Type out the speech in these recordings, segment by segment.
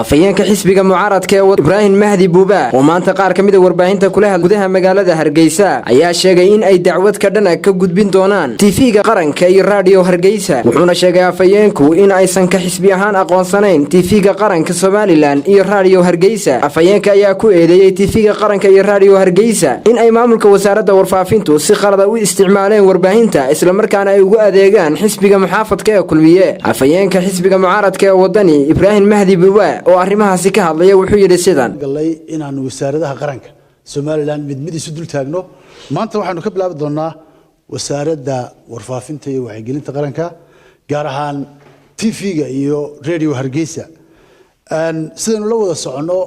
afayeenka xisbiga mucaaradka ee Ibrahim Mahdi Buuba oo maanta qaar kamid ah warbaahinta kulaha gudaha magaalada Hargeysa ayaa sheegay in ay dacwad ka dhan ka gudbin doonaan TV-ga qaranka iyo radio Hargeysa wuxuuna sheegay afayeenku in aysan ka xisbi ahaan aqoonsanayn TV-ga qaranka Somaliland iyo radio Hargeysa afayeenka ayaa ku eedeeyay TV-ga qaranka iyo radio Hargeysa in ay maamulka wasaaradda warfaafintu si qalad ah u isticmaaleen warbaahinta isla markaana ay ugu adeegaan xisbiga muxaafadka ee kulmiye afayeenka xisbiga mucaaradka ee wadani Ibrahim Mahdi Buuba oo arrimahaasi ka hadlaya wuxuu yiri sidan galay inaan wasaaradaha qaranka Somaliland mid isu dul taagno maanta waxaanu ka bilaabi doonaa wasaaradda warfaafinta iyo wacyigelinta qaranka gaar ahaan TV-ga iyo radio Hargeysa sidoo la wada socono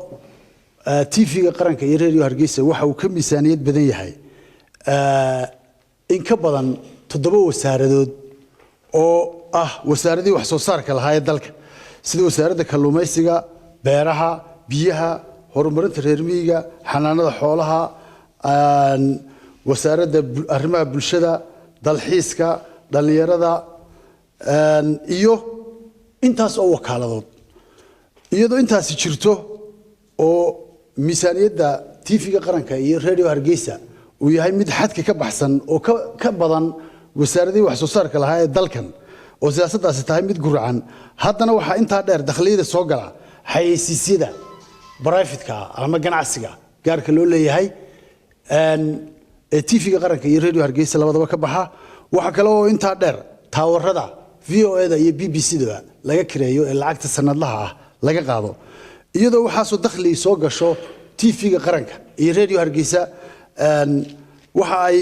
TV-ga qaranka iyo radio Hargeysa waxa uu ka miisaaniyad badan yahay in ka badan 7 wasaaradood oo wasaaradii wax soo saarka lahaa ee dalka sida wasaaradda kalluumaysiga beeraha biyaha horumarinta reer miyiga xanaanada xoolaha wasaaradda arrimaha bulshada dalxiiska dhalinyarada iyo intaas oo wakaaladood iyadoo intaasi jirto oo miisaaniyadda TV-ga qaranka iyo radio Hargeysa uu yahay mid xadka ka baxsan oo ka badan wasaaradii wax soo saarka lahaa ee dalkan oo siyaasaddaasi tahay mid gurcan haddana waxa inta dheer dakhliga soo gala xayeysiisyada private-ka ama ganacsiga gaarka loo leeyahay TV-ga qaranka iyo radio Hargeysa labadaba ka baxa waxa kale oo inta dheer taawarada VOA-da iyo BBC-da laga kireeyo ee lacagta sanadlaha ah laga qaado iyadoo waxa soo dakhli soo gasho TV-ga qaranka iyo radio Hargeysa waxa ay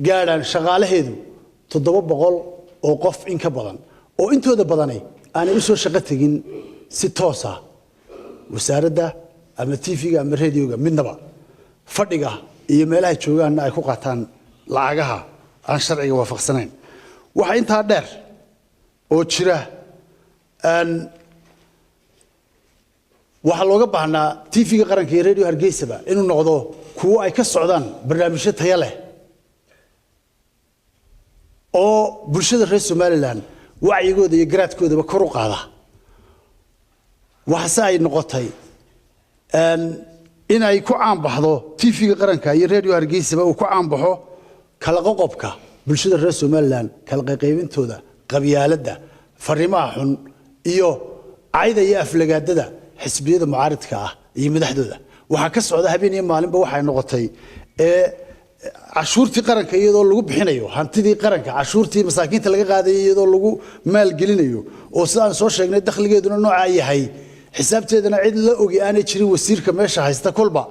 gaaraan shaqaalaheedu 700 oo qof in ka badan oo intooda badanay aanay u soo shaqo tagin si toos ah wasaaradda ama TV-ga ama radio-ga midnaba fadhiga iyo meelaha joogaan ay ku qaataan lacagaha aan sharciga waafaqsanayn waxa inta dheer oo jira waxa looga baahnaa TV-ga qaranka iyo radio Hargeysa inuu noqdo kuwa ay ka socdaan barnaamijyo tayo leh oo bulshada reer Somaliland wacyigooda iyo garaadkooda kor u qaada waxa ay noqotay in ay ku caan baxdo TV-ga qaranka iyo radio Hargeysa uu ku caan baxo kala qoqobka bulshada reer Somaliland kala qaybintooda qabyaaladda fariimaha xun iyo ayda iyo aflagaadada xisbiyada mucaaradka ah iyo madaxdooda waxa ka socda habeen iyo maalinba waxa ay noqotay cashuurtii qaranka iyadoo lagu bixinayo hantidii qaranka cashuurtii masaakiinta laga qaaday iyadoo lagu maal gelinayo oo sidaan soo sheegnay dakhligeeduna nooca yahay xisaabteedana cid la ogi aanay jirin wasiirka meesha haysta kolba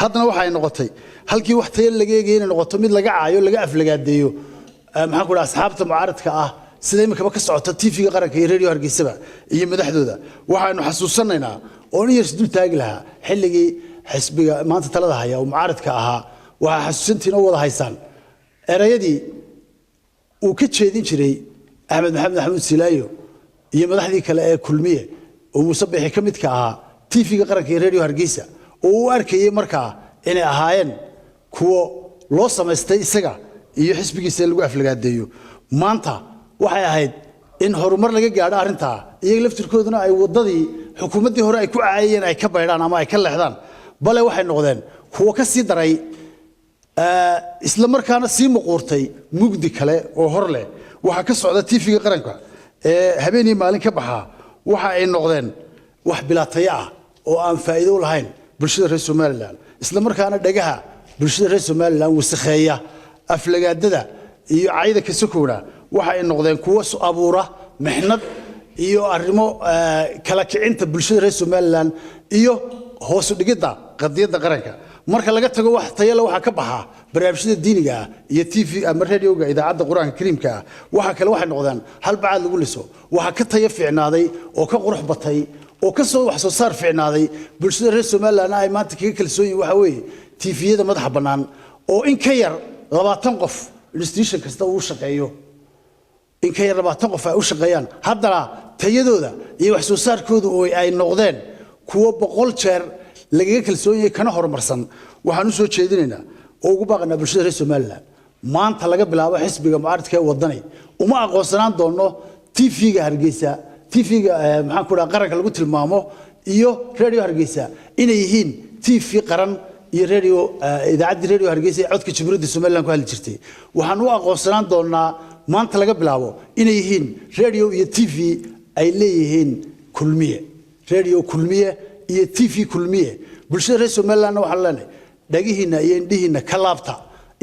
haddana waxa ay noqotay halkii wax tayo laga eegay noqoto mid laga caayo laga aflagaadeeyo maxaan ku dhahay asxaabta mucaaradka ah sida imika ka socota TV-ga qaranka iyo radio Hargeysa iyo madaxdooda waxaanu xasuusanaynaa oo in yar dul taagi lahaa xilligii xisbiga maanta talada haya oo mucaaradka ahaa waxa xasuusantiin oo wada haysaan erayadii uu ka jeedin jiray Axmed Maxamed Silaayo iyo madaxdii kale ee kulmiye oo musabixi ka mid ka ahaa TV-ga qaranka iyo radio Hargeysa oo uu arkayay markaa inay ahaayeen kuwa loo sameystay isaga iyo xisbigiisa lagu aflagaadeeyo maanta waxay ahayd in horumar laga gaadho arinta iyaga laftirkooduna ay wadadii xukuumadii hore ay ku caayeen ay ka baydhaan ama ay ka leexdaan bale waxay noqdeen kuwa ka sii daray isla markaana sii muquurtay mugdi kale oo hor leh waxa ka socda TV-ga qaranka habeenii maalin ka baxa waxa ay noqdeen wax bilaataya ah oo aan faa'iido u lahayn bulshada reer Somaliland isla markaana dhagaha bulshada reer Somaliland wasakheeya aflagaadada iyo ayda ka sokowna waxa ay noqdeen kuwa soo abuura mixnad iyo arrimo kala kicinta bulshada reer Somaliland iyo hoos u dhigida qadiyada qaranka marka laga tago wax tayo leh waxa ka baxa barnaamijyada diiniga iyo TV ama radio-ga idaacadda Quraanka Kariimka waxa kale waxay noqdaan hal baad lagu liso waxa ka tayo fiicnaaday oo ka qurux batay oo ka soo wax soo saar fiicnaaday bulshada reer Somaliland ay maanta kaga kalsoon yihiin waxa weeye TV-yada madaxa bannaan oo in ka yar 20 qof institution kasta uu shaqeeyo in ka yar 20 qof ay u shaqeeyaan haddana tayadooda iyo wax soo saarkoodu oo ay noqdeen kuwa 100 jeer laga kalsoon yahay kana horumarsan waxaan u soo jeedinaynaa oo ugu baaqnaa bulshada reer Somaliland maanta laga bilaabo xisbiga mucaaradka ee wadani uma aqoonsanaan doono TV-ga Hargeysa TV-ga maxaan ku dhahaa qaranka lagu tilmaamo iyo radio Hargeysa inay yihiin TV qaran iyo radio idaacadda radio Hargeysa ee codka Jamhuuriyadda Soomaaliland ku heli jirtay waxaan u aqoonsanaan doonaa maanta laga bilaabo inay yihiin radio iyo TV ay leeyihiin kulmiye radio kulmiye iyo TV kulmiye bulshada reer Soomaaliland waxaan leenahay dhagihiina iyo indhihiina ka laabta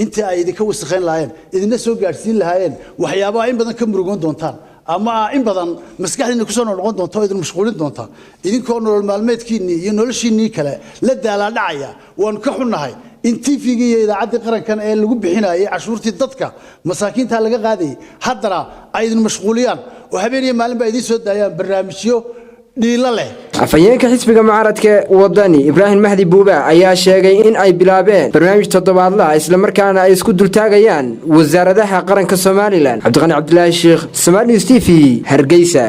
inta ay idinka wasakhayn lahaayeen idina soo gaarsiin lahaayeen waxyaabaha in badan ka murugoon doontaan ama in badan maskaxdiina ku soo noqon doonto idin mashquulin doonta idinkoo nolol maalmeedkiinni iyo noloshiinni kale la daala dhacaya waan ka xunnahay in TV-ga iyo idaacadda qarankan ee lagu bixinayay cashuurtii dadka masaakiinta laga qaaday haddana ay idin mashquuliyaan oo habeen iyo maalin ba idin soo daayaan barnaamijyo dhiila leh afayeenka xisbiga mucaaradka wadani Ibrahim Mahdi Buuba ayaa sheegay in ay bilaabeen barnaamij toddobaadle isla markaana ay isku dultaagayaan wasaaradaha qaranka Soomaaliland Cabdiqani Cabdilaahi Sheekh Somali TV Hargeysa.